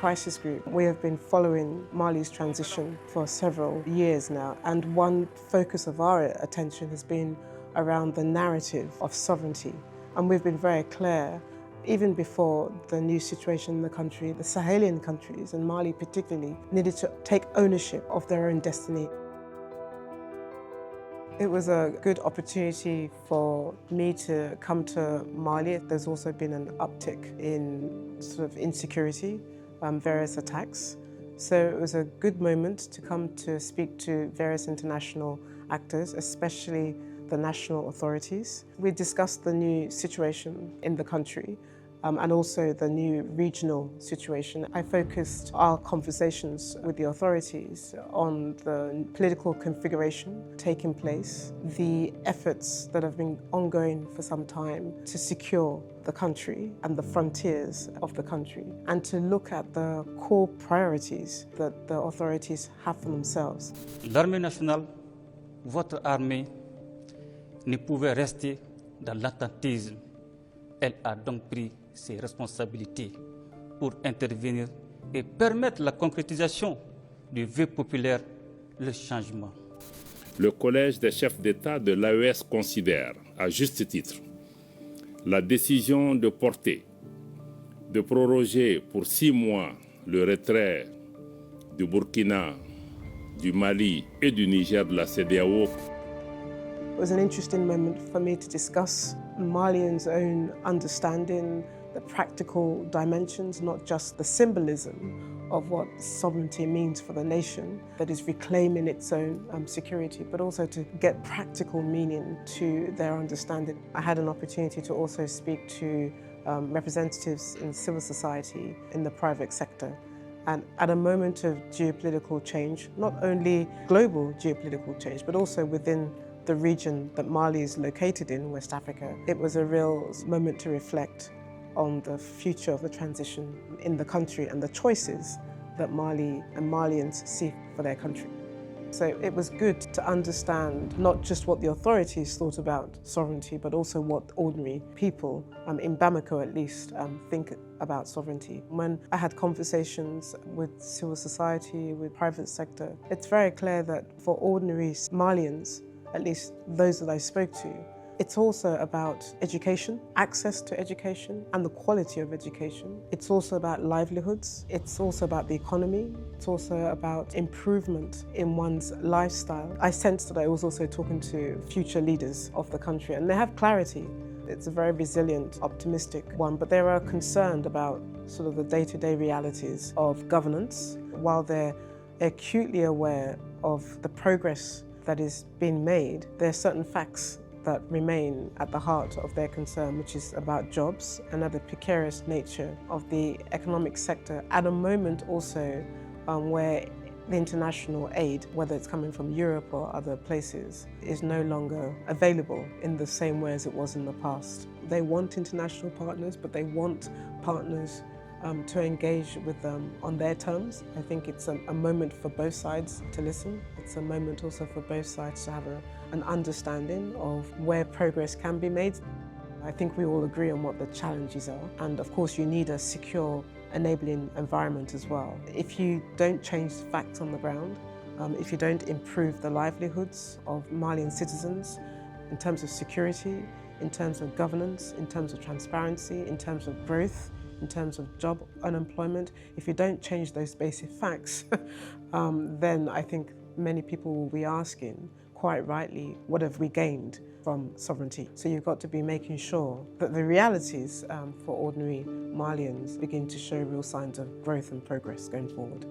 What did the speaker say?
crisis group. We have been following Mali's transition for several years now, and one focus of our attention has been around the narrative of sovereignty. And we've been very clear, even before the new situation in the country, the Sahelian countries, and Mali particularly, needed to take ownership of their own destiny. It was a good opportunity for me to come to Mali. There's also been an uptick in sort of insecurity, various attacks. So it was a good moment to come to speak to various international actors, especially the national authorities. We discussed the new situation in the country and also the new regional situation. I focused our conversations with the authorities on the political configuration taking place, the efforts that have been ongoing for some time to secure the country and the frontiers of the country, and to look at the core priorities that the authorities have for themselves. L'armée nationale, votre armée, ne pouvait rester dans l'attentisme. Elle a donc pris ses responsabilités pour intervenir et permettre la concrétisation du vœu populaire, le changement. Le Collège des chefs d'État de l'AES considère, à juste titre, la décision de proroger pour 6 mois le retrait du Burkina, du Mali et du Niger de la CEDEAO. It was an interesting moment for me to discuss Malians' own understanding, the practical dimensions, not just the symbolism of what sovereignty means for the nation that is reclaiming its own security, but also to get practical meaning to their understanding. I had an opportunity to also speak to representatives in civil society, in the private sector. And at a moment of geopolitical change, not only global geopolitical change, but also within the region that Mali is located in, West Africa, it was a real moment to reflect on the future of the transition in the country and the choices that Mali and Malians see for their country. So it was good to understand not just what the authorities thought about sovereignty, but also what ordinary people, in Bamako at least, think about sovereignty. When I had conversations with civil society, with private sector, it's very clear that for ordinary Malians, at least those that I spoke to, it's also about education, access to education and the quality of education. It's also about livelihoods. It's also about the economy. It's also about improvement in one's lifestyle. I sensed that I was also talking to future leaders of the country, and they have clarity. It's a very resilient, optimistic one, but they are concerned about sort of the day-to-day realities of governance, while they're acutely aware of the progress that is being made. There are certain facts that remain at the heart of their concern, which is about jobs and the precarious nature of the economic sector at a moment also where the international aid, whether it's coming from Europe or other places, is no longer available in the same way as it was in the past. They want international partners, but they want partners to engage with them on their terms. I think it's a moment for both sides to listen. It's a moment also for both sides to have an understanding of where progress can be made. I think we all agree on what the challenges are. And of course, you need a secure, enabling environment as well. If you don't change the facts on the ground, if you don't improve the livelihoods of Malian citizens in terms of security, in terms of governance, in terms of transparency, in terms of growth, in terms of job unemployment, if you don't change those basic facts, then I think many people will be asking, quite rightly, what have we gained from sovereignty? So you've got to be making sure that the realities for ordinary Malians begin to show real signs of growth and progress going forward.